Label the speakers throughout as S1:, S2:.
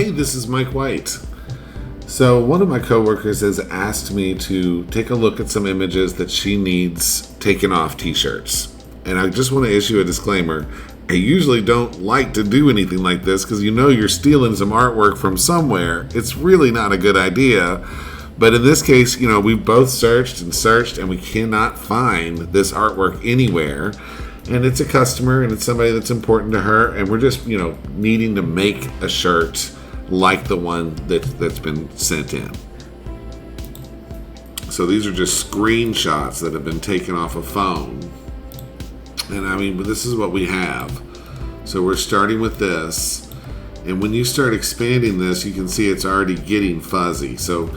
S1: Hey, this is Mike White. So one of my coworkers has asked me to take a look at some images that she needs taken off t-shirts. And I just want to issue a disclaimer. I usually don't like to do anything like this because you're stealing some artwork from somewhere. It's really not a good idea. But in this case, we both searched and we cannot find this artwork anywhere. And it's a customer and it's somebody that's important to her. And we're just, needing to make a shirt like the one that's been sent in. So these are just screenshots that have been taken off a phone. And this is what we have. So we're starting with this. And when you start expanding this, you can see it's already getting fuzzy. So,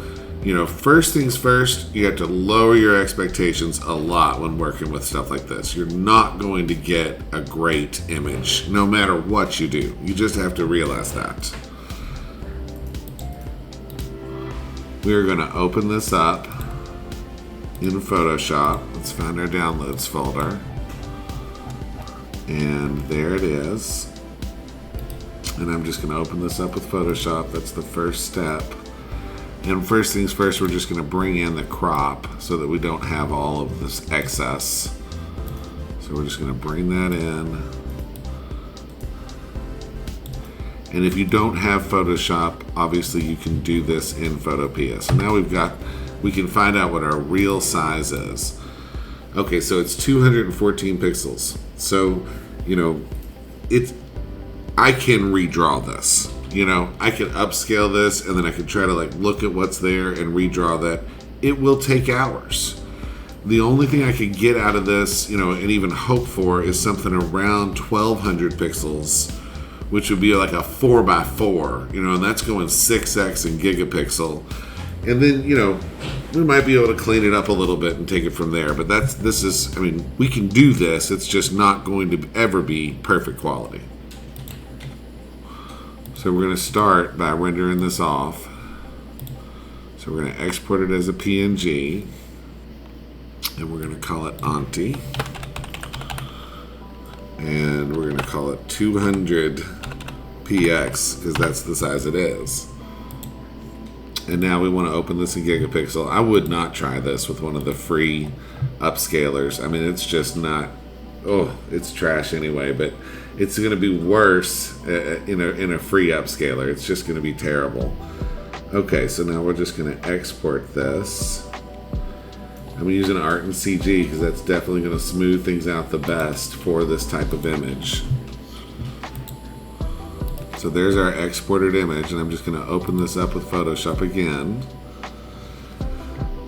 S1: first things first, you have to lower your expectations a lot when working with stuff like this. You're not going to get a great image, no matter what you do. You just have to realize that. We are going to open this up in Photoshop. Let's find our downloads folder. And there it is. And I'm just going to open this up with Photoshop. That's the first step. And first things first, we're just going to bring in the crop so that we don't have all of this excess. So we're just going to bring that in. And if you don't have Photoshop, obviously you can do this in Photopea. So now we can find out what our real size is. Okay, so it's 214 pixels. So, I can redraw this. I can upscale this and then I can try to look at what's there and redraw that. It will take hours. The only thing I could get out of this, and even hope for is something around 1200 pixels, which would be like a 4x4, and that's going 6x in gigapixel. And then, we might be able to clean it up a little bit and take it from there. But we can do this. It's just not going to ever be perfect quality. So we're going to start by rendering this off. So we're going to export it as a PNG. And we're going to call it Auntie. And we're going to call it 200 PX because that's the size it is. And now we want to open this in gigapixel. I would not try this with one of the free upscalers. It's just not, it's trash anyway, but it's going to be worse in a free upscaler. It's just going to be terrible. Okay, so now we're just going to export this. I'm using Art and CG because that's definitely going to smooth things out the best for this type of image. So there's our exported image, and I'm just going to open this up with Photoshop again.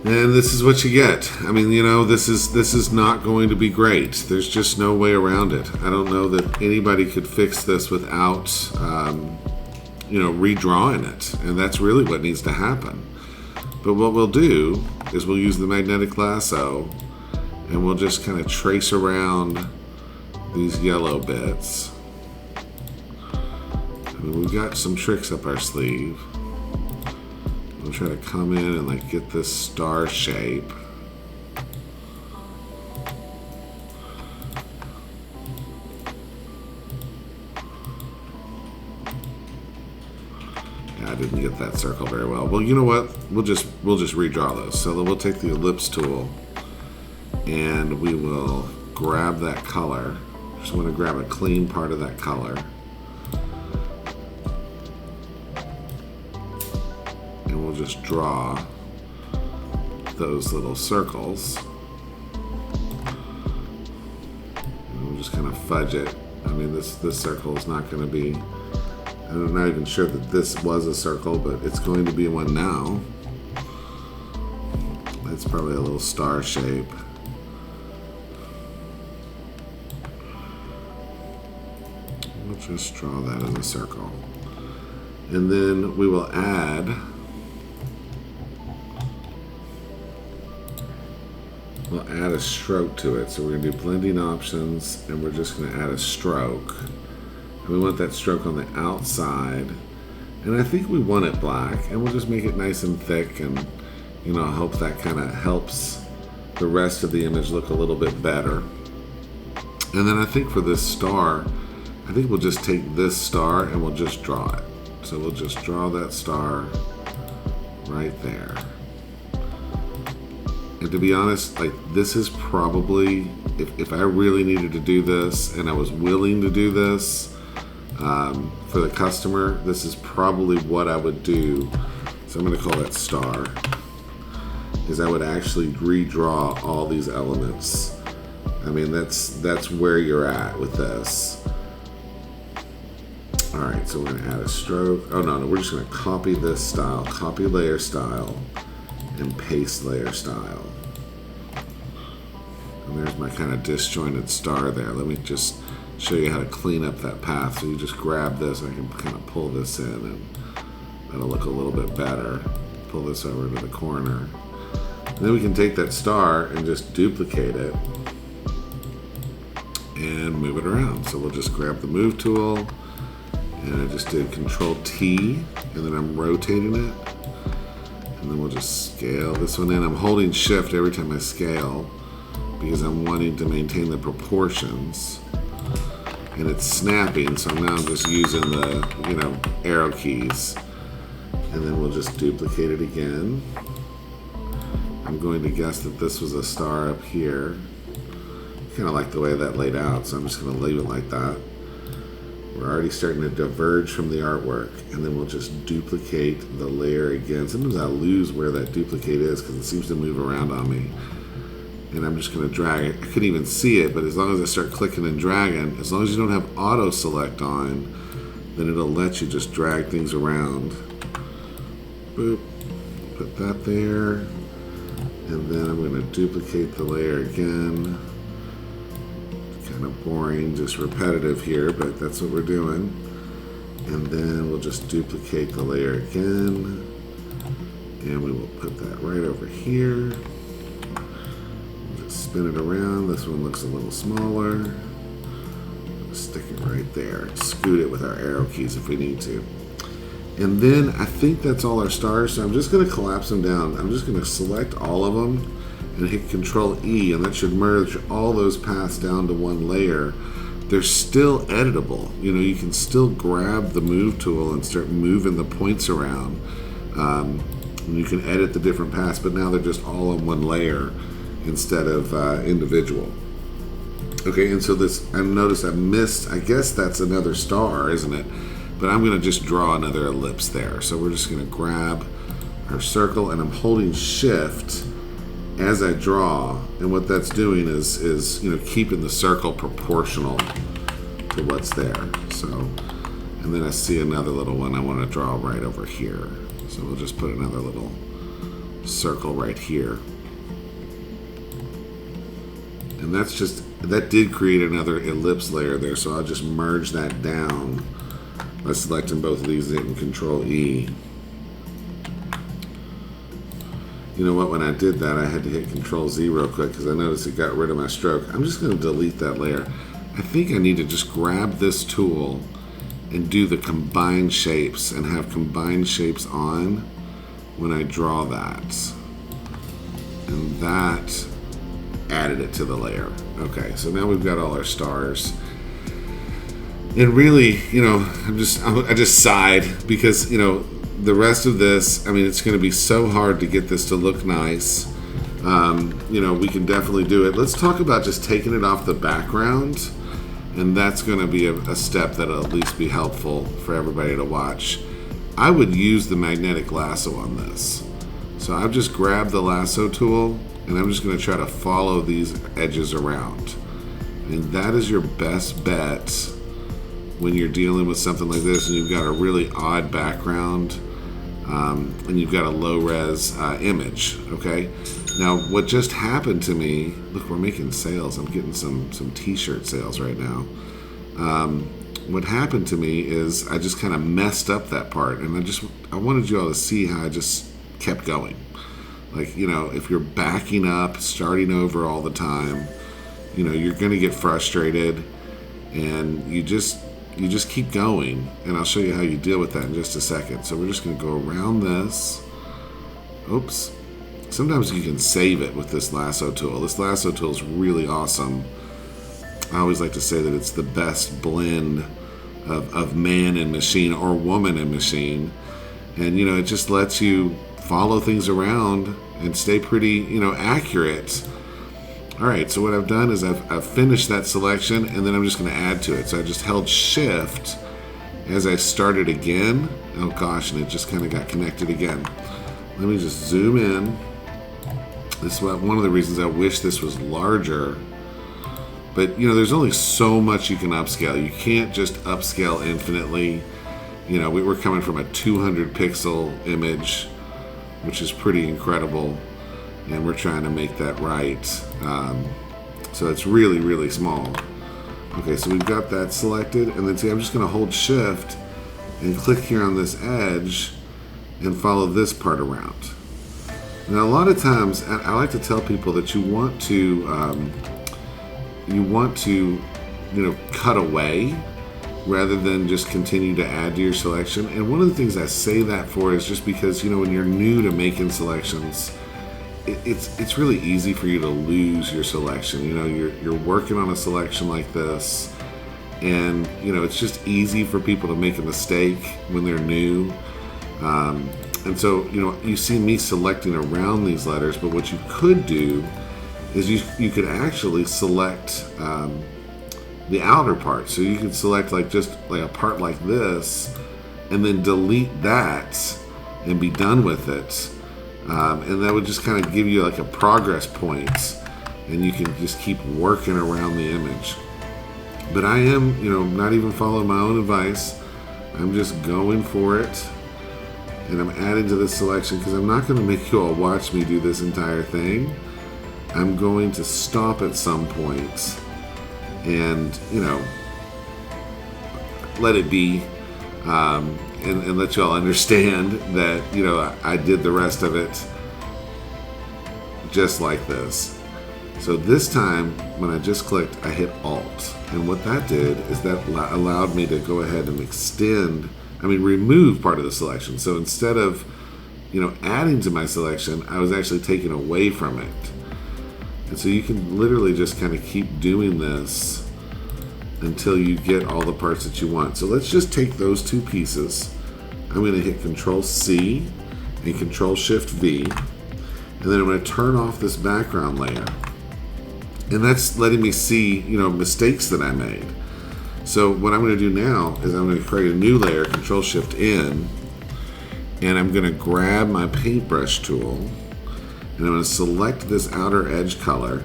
S1: And this is what you get. This is not going to be great. There's just no way around it. I don't know that anybody could fix this without, redrawing it. And that's really what needs to happen. But what we'll do is we'll use the magnetic lasso, and we'll just kind of trace around these yellow bits. We've got some tricks up our sleeve. We'll try to come in and get this star shape. Yeah, I didn't get that circle very well. Well, you know what? We'll just redraw those. So we'll take the ellipse tool and we will grab that color. Just want to grab a clean part of that color. And we'll just draw those little circles. And we'll just kind of fudge it. This circle is not going to be, I'm not even sure that this was a circle, but it's going to be one now. That's probably a little star shape. We'll just draw that in a circle. And then we will add a stroke to it. So we're going to do blending options, and we're just going to add a stroke. And we want that stroke on the outside. And I think we want it black, and we'll just make it nice and thick, and I hope that kind of helps the rest of the image look a little bit better. And then I think for this star, I think we'll just take this star and we'll just draw it. So we'll just draw that star right there. And to be honest, like, this is probably, if I really needed to do this and I was willing to do this for the customer, this is probably what I would do. So I'm going to call that star, is I would actually redraw all these elements. I mean, that's where you're at with this. All right, so we're going to add a stroke. Oh, no, we're just going to copy this style, copy layer style, and paste layer style. And there's my kind of disjointed star there. Let me just show you how to clean up that path. So you just grab this, I can kind of pull this in, and that'll look a little bit better. Pull this over to the corner. And then we can take that star and just duplicate it and move it around. So we'll just grab the move tool, and I just did Control T, and then I'm rotating it. And then we'll just scale this one in. I'm holding Shift every time I scale because I'm wanting to maintain the proportions. And it's snapping, so now I'm just using the, arrow keys. And then we'll just duplicate it again. I'm going to guess that this was a star up here. Kind of like the way that laid out, so I'm just going to leave it like that. We're already starting to diverge from the artwork, and then we'll just duplicate the layer again. Sometimes I lose where that duplicate is because it seems to move around on me. And I'm just going to drag it. I couldn't even see it, but as long as I start clicking and dragging, as long as you don't have auto select on, then it'll let you just drag things around. Boop. Put that there. And then I'm going to duplicate the layer again. Kind of boring, just repetitive here, but that's what we're doing. And then we'll just duplicate the layer again, and we will put that right over here. We'll just spin it around. This one looks a little smaller. Stick it right there. Scoot it with our arrow keys if we need to. And then I think that's all our stars, so I'm just going to collapse them down. I'm just going to select all of them and hit Control E, and that should merge all those paths down to one layer. They're still editable. You can still grab the move tool and start moving the points around. And you can edit the different paths, but now they're just all on one layer instead of individual. Okay, and so this, I noticed I missed, I guess that's another star, isn't it? But I'm gonna just draw another ellipse there. So we're just gonna grab our circle, and I'm holding Shift as I draw, and what that's doing is keeping the circle proportional to what's there. So, and then I see another little one I want to draw right over here. So we'll just put another little circle right here. And that did create another ellipse layer there, so I'll just merge that down by selecting both of these and hitting Control E. You know what, when I did that, I had to hit Control Z real quick because I noticed it got rid of my stroke. I'm just going to delete that layer. I think I need to just grab this tool and do the combine shapes and have combine shapes on when I draw that. And that added it to the layer. Okay, so now we've got all our stars. And really, I just sighed because, the rest of this, it's going to be so hard to get this to look nice. We can definitely do it. Let's talk about just taking it off the background, and that's going to be a step that'll at least be helpful for everybody to watch. I would use the magnetic lasso on this. So I've just grabbed the lasso tool, and I'm just going to try to follow these edges around. And that is your best bet when you're dealing with something like this and you've got a really odd background. And you've got a low-res image, okay? Now, what just happened to me, look, we're making sales. I'm getting some t-shirt sales right now. What happened to me is I just kind of messed up that part, and I wanted you all to see how I just kept going. Like, if you're backing up, starting over all the time, you're going to get frustrated, and you just keep going, and I'll show you how you deal with that in just a second. So we're just going to go around this. Oops. Sometimes you can save it with this lasso tool. This lasso tool is really awesome. I always like to say that it's the best blend of man and machine or woman and machine. And, it just lets you follow things around and stay pretty, accurate. All right, so what I've done is I've finished that selection, and then I'm just going to add to it. So I just held Shift as I started again. Oh gosh, and it just kind of got connected again. Let me just zoom in. This is one of the reasons I wish this was larger. But, there's only so much you can upscale. You can't just upscale infinitely. We were coming from a 200 pixel image, which is pretty incredible. And we're trying to make that right. So it's really, really small. Okay, so we've got that selected. And then see, I'm just going to hold Shift and click here on this edge and follow this part around. Now, a lot of times, I like to tell people that you want to cut away rather than just continue to add to your selection. And one of the things I say that for is just because, when you're new to making selections, it's really easy for you to lose your selection. You're working on a selection like this, and it's just easy for people to make a mistake when they're new. And so you see me selecting around these letters, but what you could do is you could actually select the outer part. So you could select just a part like this, and then delete that and be done with it. And that would just kind of give you a progress point, and you can just keep working around the image. But I am, not even following my own advice. I'm just going for it, and I'm adding to this selection because I'm not going to make you all watch me do this entire thing. I'm going to stop at some point and, let it be. And let y'all understand that, I did the rest of it just like this. So this time, when I just clicked, I hit Alt. And what that did is that allowed me to go ahead and remove part of the selection. So instead of, adding to my selection, I was actually taking away from it. And so you can literally just kind of keep doing this until you get all the parts that you want. So let's just take those two pieces. I'm going to hit Control C and Control Shift V, and then I'm going to turn off this background layer. And that's letting me see, mistakes that I made. So what I'm going to do now is I'm going to create a new layer, Control Shift N, and I'm going to grab my paintbrush tool, and I'm going to select this outer edge color,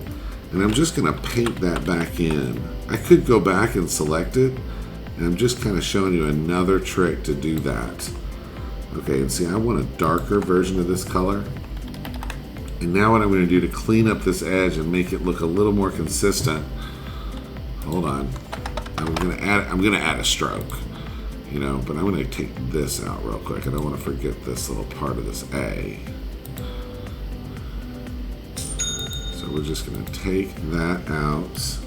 S1: and I'm just going to paint that back in. I could go back and select it, and I'm just kind of showing you another trick to do that. Okay, and see, I want a darker version of this color. And now what I'm going to do to clean up this edge and make it look a little more consistent, hold on, I'm going to add a stroke, but I'm going to take this out real quick. I don't want to forget this little part of this A. So we're just going to take that out.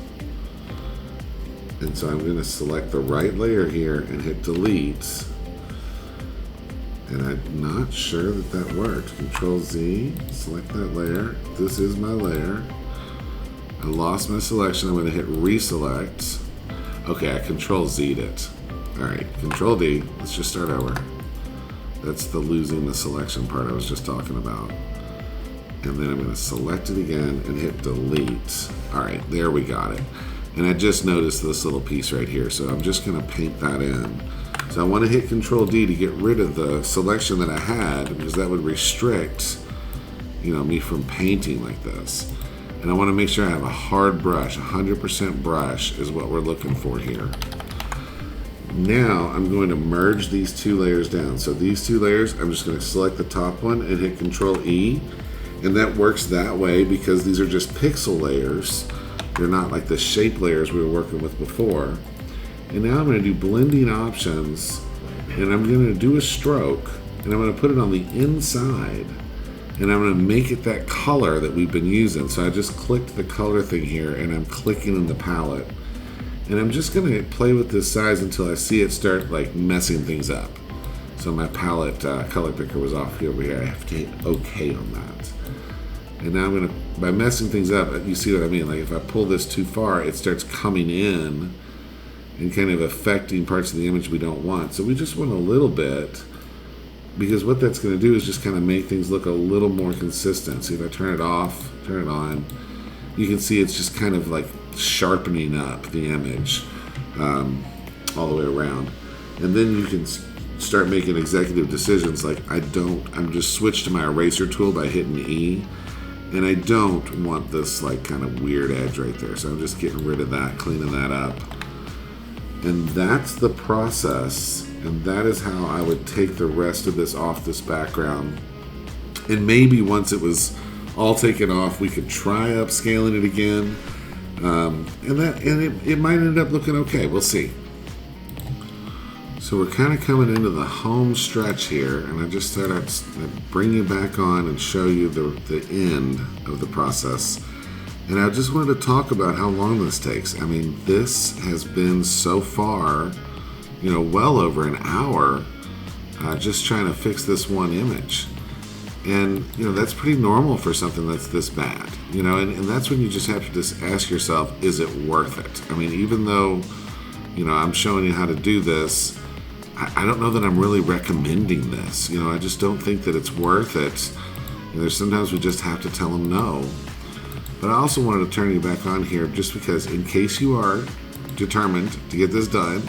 S1: And so I'm going to select the right layer here and hit delete. And I'm not sure that worked. Control Z, select that layer. This is my layer. I lost my selection. I'm going to hit reselect. Okay, I Control Z'd it. All right, Control D. Let's just start over. That's the losing the selection part I was just talking about. And then I'm going to select it again and hit delete. All right, there we got it. And I just noticed this little piece right here, so I'm just going to paint that in. So I want to hit Control D to get rid of the selection that I had, because that would restrict, me from painting like this. And I want to make sure I have a hard brush, 100% brush is what we're looking for here. Now I'm going to merge these two layers down. So these two layers, I'm just going to select the top one and hit Control E. And that works that way because these are just pixel layers. They're not like the shape layers we were working with before. And now I'm going to do blending options, and I'm going to do a stroke, and I'm going to put it on the inside, and I'm going to make it that color that we've been using. So I just clicked the color thing here, and I'm clicking in the palette. And I'm just going to play with this size until I see it start messing things up. So my palette color picker was off over here. I have to hit OK on that. And now I'm going to, by messing things up, you see what I mean? If I pull this too far, it starts coming in, and kind of affecting parts of the image we don't want. So we just want a little bit, because what that's going to do is just kind of make things look a little more consistent. See, if I turn it off, turn it on, you can see it's just kind of like sharpening up the image all the way around. And then you can start making executive decisions like, I'm just switched to my eraser tool by hitting E, and I don't want this like kind of weird edge right there. So I'm just getting rid of that, cleaning that up. And that's the process, and that is how I would take the rest of this off this background. And maybe once it was all taken off, we could try upscaling it again, and it might end up looking okay. We'll see. So we're kind of coming into the home stretch here, and I just thought I'd bring you back on and show you the end of the process. And I just wanted to talk about how long this takes. I mean, this has been so far, well over an hour just trying to fix this one image. And, that's pretty normal for something that's this bad, and that's when you just have to just ask yourself, is it worth it? I mean, even though, I'm showing you how to do this, I don't know that I'm really recommending this. I just don't think that it's worth it. There's sometimes we just have to tell them no. But I also wanted to turn you back on here just because in case you are determined to get this done,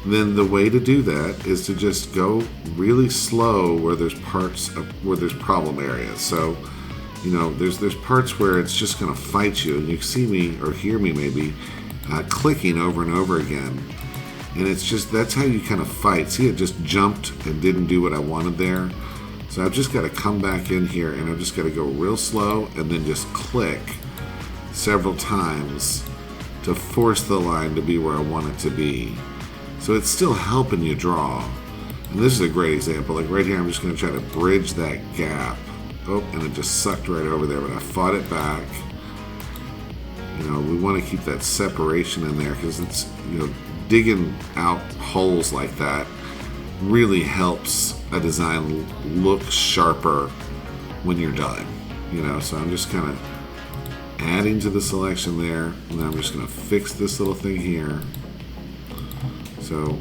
S1: then the way to do that is to just go really slow where there's where there's problem areas. So, there's parts where it's just going to fight you, and you see me or hear me maybe clicking over and over again. And it's just, that's how you kind of fight. See, it just jumped and didn't do what I wanted there. So I've just got to come back in here, and I've just got to go real slow and then just click several times to force the line to be where I want it to be. So it's still helping you draw. And this is a great example. Like right here, I'm just going to try to bridge that gap. Oh, and it just sucked right over there, but I fought it back. We want to keep that separation in there because it's, digging out holes like that really helps a design look sharper when you're done. So I'm just kind of adding to the selection there, and then I'm just going to fix this little thing here. So,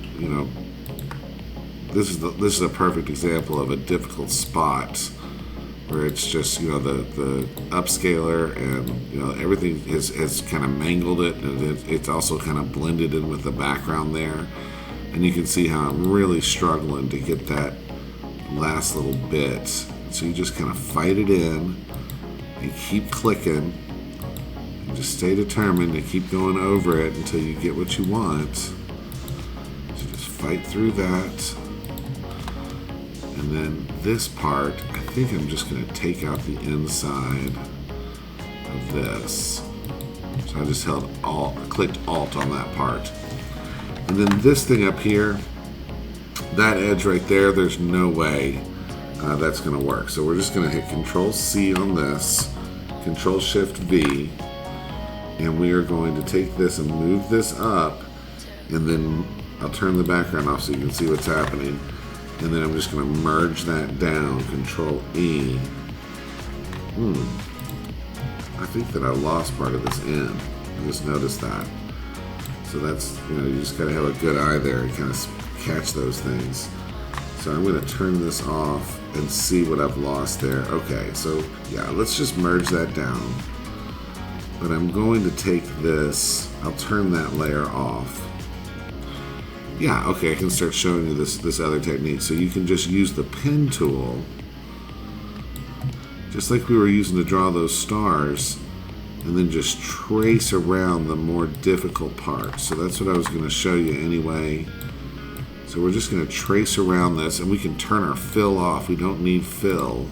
S1: this is a perfect example of a difficult spot where it's just, the upscaler and, everything has kind of mangled it, and it's also kind of blended in with the background there. And you can see how I'm really struggling to get that last little bit. So you just kind of fight it in and keep clicking and just stay determined to keep going over it until you get what you want. So just fight through that. And then this part, I think I'm just going to take out the inside of this. So I just clicked Alt on that part. And then this thing up here, that edge right there, there's no way that's going to work. So we're just going to hit Control C on this, Control Shift V, and we are going to take this and move this up, and then I'll turn the background off so you can see what's happening. And then I'm just going to merge that down, Control E. I think that I lost part of this end. I just noticed that. So that's, you just got to have a good eye there and kind of catch those things. So I'm going to turn this off and see what I've lost there. Okay, so yeah, let's just merge that down. But I'm going to take this, I'll turn that layer off. Yeah, okay, I can start showing you this other technique. So you can just use the pen tool, just like we were using to draw those stars, and then just trace around the more difficult parts. So that's what I was going to show you anyway. So we're just going to trace around this, and we can turn our fill off. We don't need fill.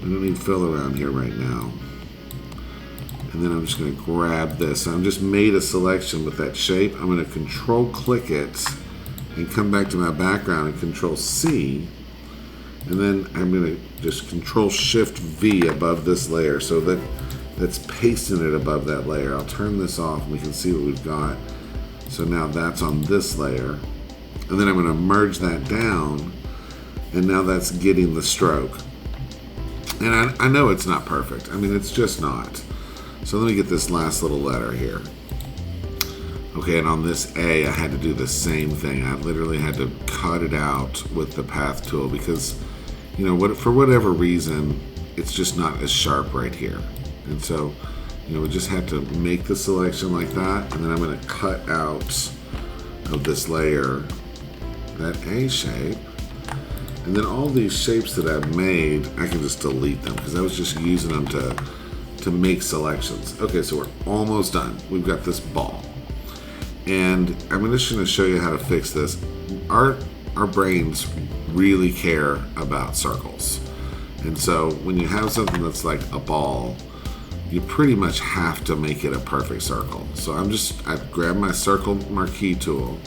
S1: We don't need fill around here right now. And then I'm just going to grab this. So I've just made a selection with that shape. I'm going to Control click it and come back to my background and Control C. And then I'm going to just Control Shift V above this layer so that that's pasting it above that layer. I'll turn this off and we can see what we've got. So now that's on this layer. And then I'm going to merge that down, and now that's getting the stroke. And I know it's not perfect. I mean, it's just not. So let me get this last little letter here. Okay, and on this A, I had to do the same thing. I literally had to cut it out with the path tool because, for whatever reason, it's just not as sharp right here. And so, we just have to make the selection like that, and then I'm going to cut out of this layer that A shape. And then all these shapes that I've made, I can just delete them because I was just using them to make selections. Okay, so we're almost done. We've got this ball. And I'm just going to show you how to fix this. Our brains really care about circles. And so when you have something that's like a ball, you pretty much have to make it a perfect circle. So I've grabbed my circle marquee tool,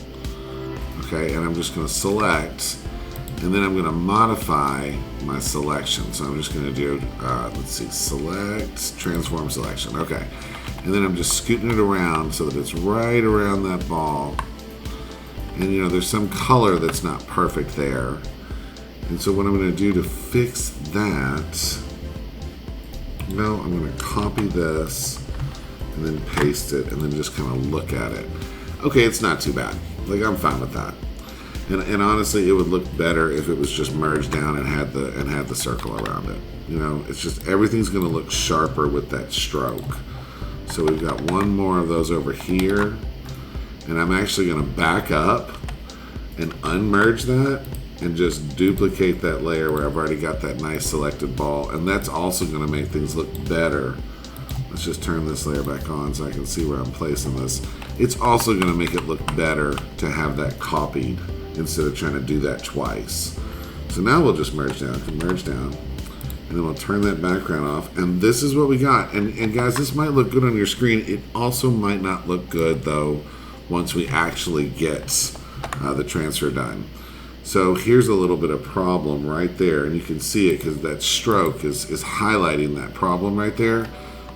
S1: okay, and I'm just going to select, and then I'm going to modify my selection. So I'm just going to do, select, transform selection, okay. And then I'm just scooting it around so that it's right around that ball. And there's some color that's not perfect there. And so what I'm going to do to fix that, I'm going to copy this and then paste it and then just kind of look at it. Okay, it's not too bad. I'm fine with that. And honestly, it would look better if it was just merged down and had the circle around it. It's just everything's going to look sharper with that stroke. So we've got one more of those over here, and I'm actually going to back up and unmerge that and just duplicate that layer where I've already got that nice selected ball, and that's also going to make things look better. Let's just turn this layer back on so I can see where I'm placing this. It's also going to make it look better to have that copied instead of trying to do that twice. So now we'll just merge down, and then we'll turn that background off, and this is what we got. And guys, this might look good on your screen. It also might not look good though once we actually get the transfer done. So here's a little bit of problem right there, and you can see it because that stroke is highlighting that problem right there.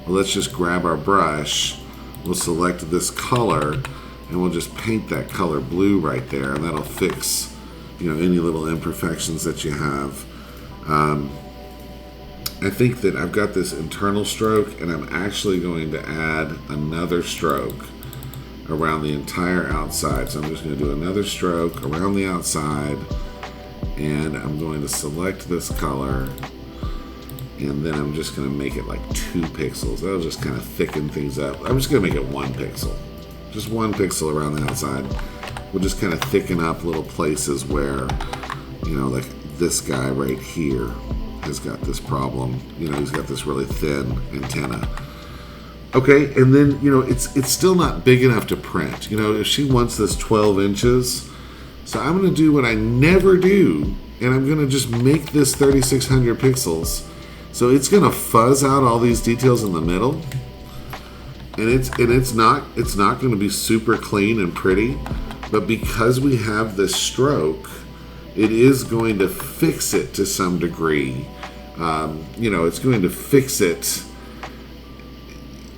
S1: Well, let's just grab our brush, we'll select this color, and we'll just paint that color blue right there, and that'll fix any little imperfections that you have. I think that I've got this internal stroke, and I'm actually going to add another stroke around the entire outside. So I'm just going to do another stroke around the outside, and I'm going to select this color, and then I'm just going to make it like 2 pixels. That'll just kind of thicken things up. I'm just going to make it 1 pixel. Just 1 pixel around the outside. We'll just kind of thicken up little places where, like this guy right here has got this problem. He's got this really thin antenna. Okay, and then, it's still not big enough to print. If she wants this 12 inches, so I'm going to do what I never do, and I'm going to just make this 3600 pixels. So it's going to fuzz out all these details in the middle, and it's not going to be super clean and pretty, but because we have this stroke, it is going to fix it to some degree. It's going to fix it,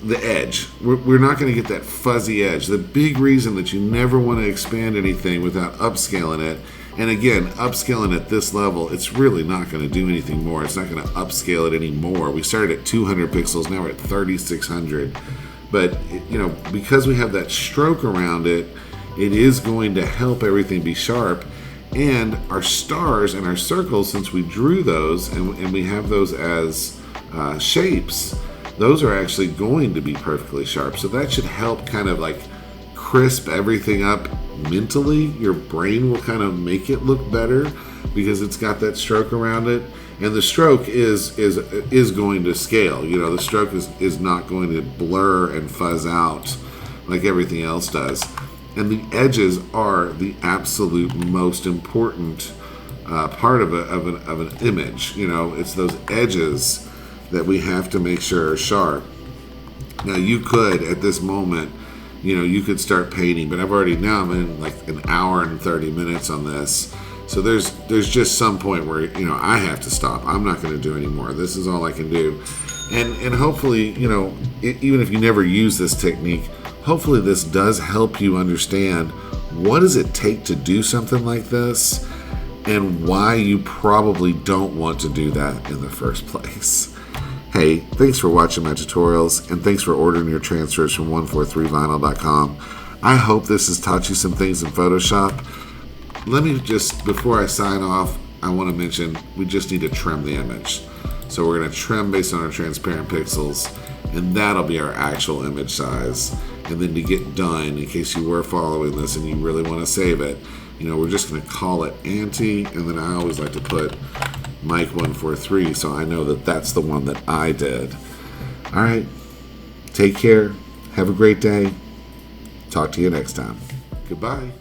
S1: the edge. We're not going to get that fuzzy edge. The big reason that you never want to expand anything without upscaling it, and again, upscaling at this level, it's really not going to do anything more. It's not going to upscale it anymore. We started at 200 pixels, now we're at 3600. But, because we have that stroke around it, it is going to help everything be sharp. And our stars and our circles, since we drew those and we have those as shapes, those are actually going to be perfectly sharp. So that should help kind of like crisp everything up mentally. Your brain will kind of make it look better because it's got that stroke around it. And the stroke is going to scale. The stroke is not going to blur and fuzz out like everything else does. And the edges are the absolute most important part of an image. It's those edges that we have to make sure are sharp. Now you could, at this moment, you could start painting, but I'm in like an hour and 30 minutes on this. So there's just some point where, I have to stop. I'm not going to do any more. This is all I can do. And hopefully, even if you never use this technique, hopefully this does help you understand what does it take to do something like this and why you probably don't want to do that in the first place. Hey, thanks for watching my tutorials, and thanks for ordering your transfers from 143vinyl.com. I hope this has taught you some things in Photoshop. Let me just, before I sign off, I want to mention we just need to trim the image. So we're going to trim based on our transparent pixels, and that'll be our actual image size. And then to get done, in case you were following this and you really want to save it, we're just going to call it Auntie, and then I always like to put Mike143 so I know that that's the one that I did. All right, take care. Have a great day. Talk to you next time. Goodbye.